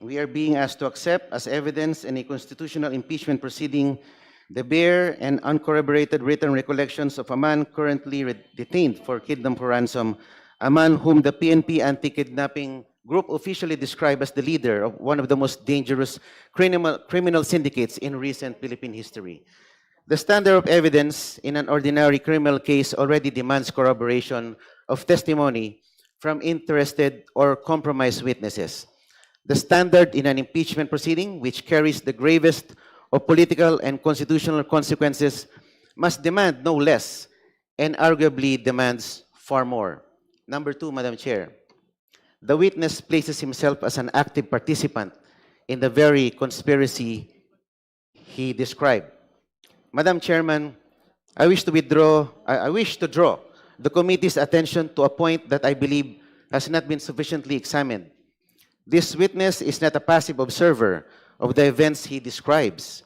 we are being asked to accept as evidence in a constitutional impeachment proceeding the bare and uncorroborated written recollections of a man currently detained for kidnap for ransom, a man whom the PNP anti-kidnapping group officially described as the leader of one of the most dangerous criminal syndicates in recent Philippine history. The standard of evidence in an ordinary criminal case already demands corroboration of testimony from interested or compromised witnesses. The standard in an impeachment proceeding, which carries the gravest of political and constitutional consequences, must demand no less and arguably demands far more. Number two, Madam Chair, the witness places himself as an active participant in the very conspiracy he described. Madam Chairman, I wish to draw the committee's attention to a point that I believe has not been sufficiently examined. This witness is not a passive observer of the events he describes.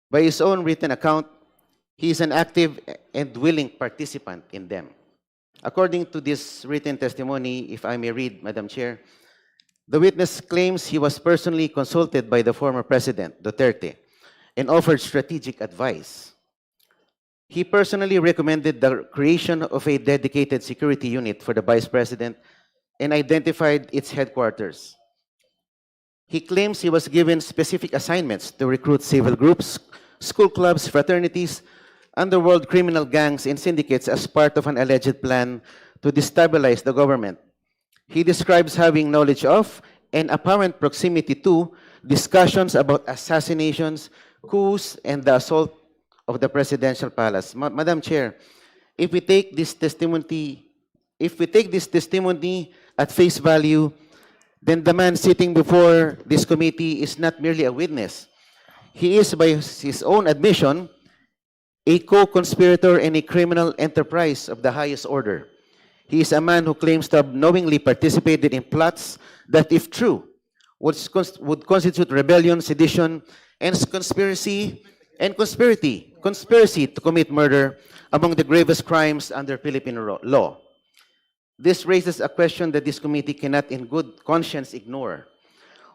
By his own written account, he is an active and willing participant in them. According to this written testimony, if I may read, Madam Chair, the witness claims he was personally consulted by the former President, Duterte, and offered strategic advice. He personally recommended the creation of a dedicated security unit for the Vice President and identified its headquarters. He claims he was given specific assignments to recruit civil groups, school clubs, fraternities, underworld criminal gangs, and syndicates as part of an alleged plan to destabilize the government. He describes having knowledge of and apparent proximity to discussions about assassinations, coups, and the assault of the presidential palace. Madam Chair, if we take this testimony at face value, then the man sitting before this committee is not merely a witness. He is, by his own admission, a co-conspirator in a criminal enterprise of the highest order. He is a man who claims to have knowingly participated in plots that, if true, would constitute rebellion, sedition, and conspiracy to commit murder among the gravest crimes under Philippine law. This raises a question that this committee cannot in good conscience ignore.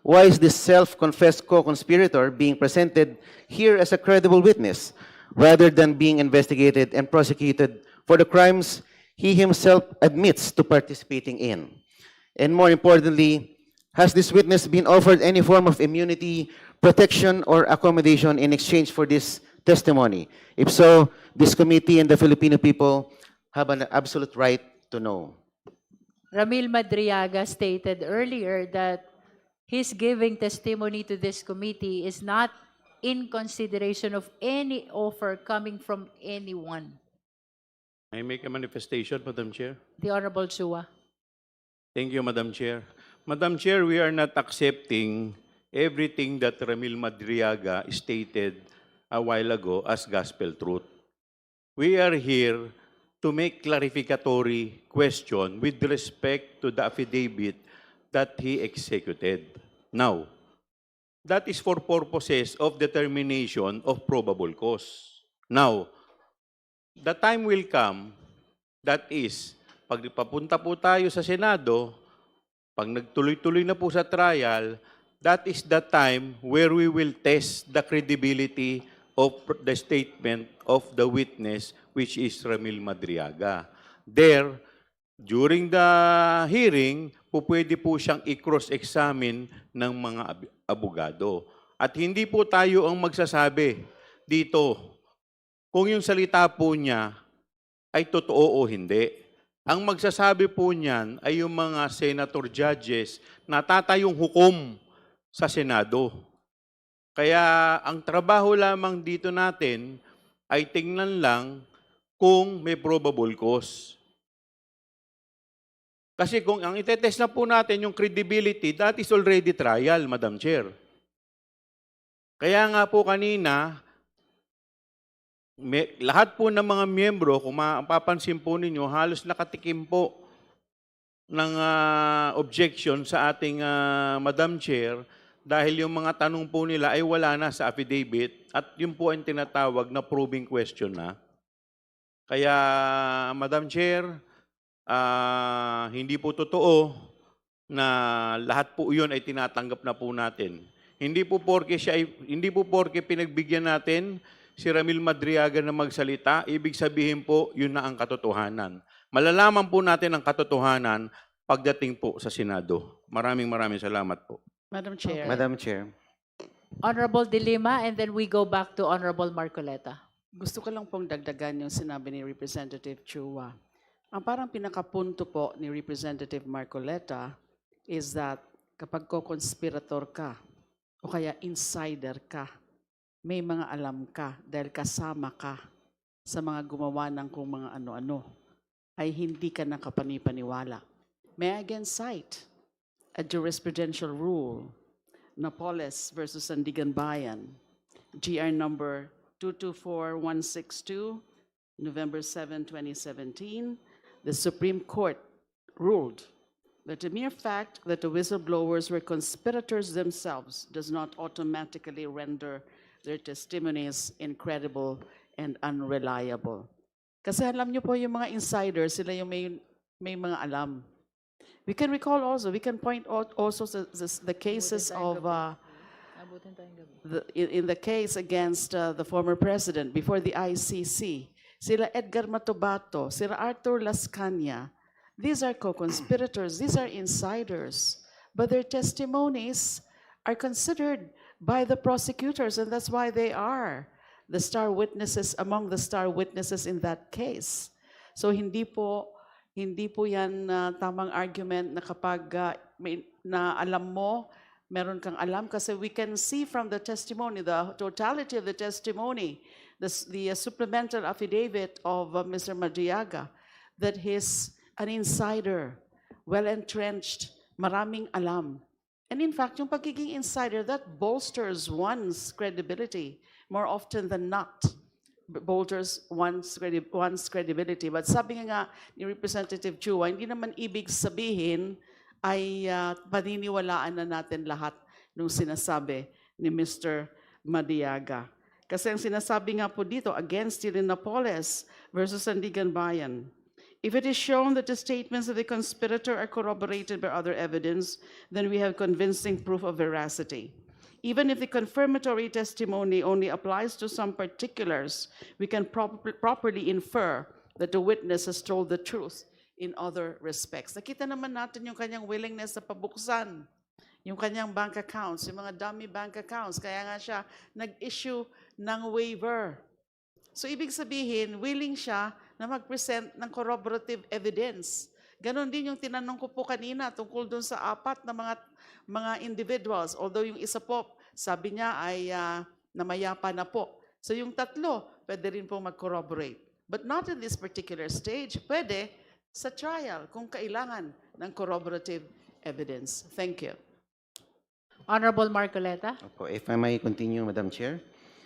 Why is this self-confessed co-conspirator being presented here as a credible witness, rather than being investigated and prosecuted for the crimes he himself admits to participating in? And more importantly, has this witness been offered any form of immunity, protection, or accommodation in exchange for this testimony? If so, this committee and the Filipino people have an absolute right to know. Ramil Madriaga stated earlier that his giving testimony to this committee is not in consideration of any offer coming from anyone. I make a manifestation, Madam Chair. The Honorable Chua. Thank you, Madam Chair. Madam Chair, we are not accepting everything that Ramil Madriaga stated a while ago as gospel truth. We are here to make clarificatory question with respect to the affidavit that he executed. Now, that is for purposes of determination of probable cause. Now, the time will come, that is, pag papunta po tayo sa Senado, pag nagtuloy-tuloy na po sa trial, that is the time where we will test the credibility of the statement of the witness, which is Ramil Madriaga. There, during the hearing, pwede po siyang i-cross-examine ng mga abogado. At hindi po tayo ang magsasabi dito kung yung salita po niya ay totoo o hindi. Ang magsasabi po niyan ay yung mga senator judges na tatayong hukom sa Senado. Kaya ang trabaho lamang dito natin ay tingnan lang kung may probable cause. Kasi kung ang itetest na po natin yung credibility, that is already trial, Madam Chair. Kaya nga po kanina, lahat po ng mga miyembro, kung mapapansin po ninyo, halos nakatikim po ng objection sa ating Madam Chair dahil yung mga tanong po nila ay wala na sa affidavit at yun po ang tinatawag na proving question na. Kaya, Madam Chair, hindi po totoo na lahat po yun ay tinatanggap na po natin. Hindi po porke pinagbigyan natin si Ramil Madriaga na magsalita, ibig sabihin po yun na ang katotohanan. Malalaman po natin ang katotohanan pagdating po sa Senado. Maraming salamat po. Madam Chair. Madam Chair. Honorable De Lima, and then we go back to Honorable Marcoleta. Gusto ko lang pong dagdagan yung sinabi ni Representative Chua. Ang parang pinakapunto po ni Representative Marcoleta is that kapag ko-conspirator ka o kaya insider ka, may mga alam ka dahil kasama ka sa mga gumawa ng kung mga ano-ano, ay hindi ka nakapanipaniwala. May I again cite a jurisprudential rule, Napoles versus Sandigan Bayan, GR number 224162, November 7, 2017, the Supreme Court ruled that the mere fact that the whistleblowers were conspirators themselves does not automatically render their testimonies incredible and unreliable. Kasi alam niyo po yung mga insiders, sila yung may mga alam. We can recall also, we can point out also the cases of in the case against the former president before the ICC, sila Edgar Matobato, sila Arthur Lascania. These are co-conspirators, these are insiders, but their testimonies are considered by the prosecutors, and that's why they are the star witnesses, among the star witnesses in that case. So hindi po yan tamang argument na kapag na alam mo, meron kang alam, kasi we can see from the testimony, the totality of the testimony, the supplemental affidavit of Mr. Madriaga, that he's an insider, well-entrenched, maraming alam. And in fact, yung pagiging insider, that bolsters one's credibility more often than not. Bolsters one's credibility. But sabi nga ni Representative Chua, hindi naman ibig sabihin ay paniniwalaan na natin lahat nung sinasabi ni Mr. Madriaga. Kasi ang sinasabi nga po dito, against Napoles versus Sandigan Bayan, if it is shown that the statements of the conspirator are corroborated by other evidence, then we have convincing proof of veracity. Even if the confirmatory testimony only applies to some particulars, we can properly infer that the witness has told the truth in other respects. Nakita naman natin yung kanyang willingness na pabuksan yung kanyang bank accounts, yung mga dummy bank accounts. Kaya nga siya nag-issue ng waiver. So ibig sabihin, willing siya na mag-present ng corroborative evidence. Ganon din yung tinanong ko po kanina tungkol dun sa apat na mga individuals. Although yung isa po, sabi niya ay namayapa na po. So yung tatlo, pwede rin po mag-corroborate. But not in this particular stage. Pwede sa trial kung kailangan ng corroborative evidence. Thank you. Honorable Marcoleta. Opo, if I may continue, Madam Chair.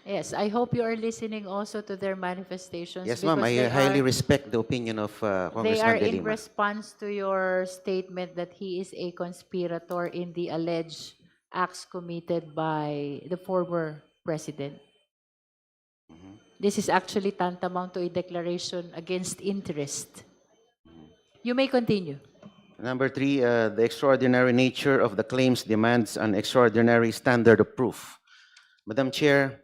Yes, I hope you are listening also to their manifestations. Yes, ma'am. because I highly respect the opinion of they are Congressman De in Lima. response to your statement that he is a conspirator in the alleged acts committed by the former president. This is actually tantamount to a declaration against interest. You may continue. Number 3, the extraordinary nature of the claims demands an extraordinary standard of proof. Madam Chair,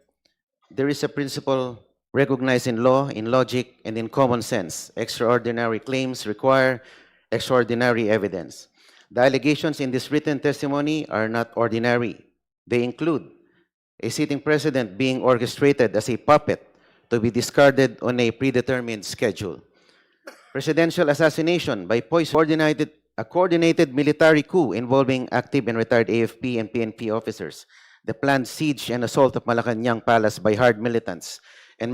there is a principle recognized in law, in logic, and in common sense. Extraordinary claims require extraordinary evidence. The allegations in this written testimony are not ordinary. They include a sitting president being orchestrated as a puppet to be discarded on a predetermined schedule. Presidential assassination by poison, a coordinated military coup involving active and retired AFP and PNP officers, the planned siege and assault of Malacanang Palace by hard militants,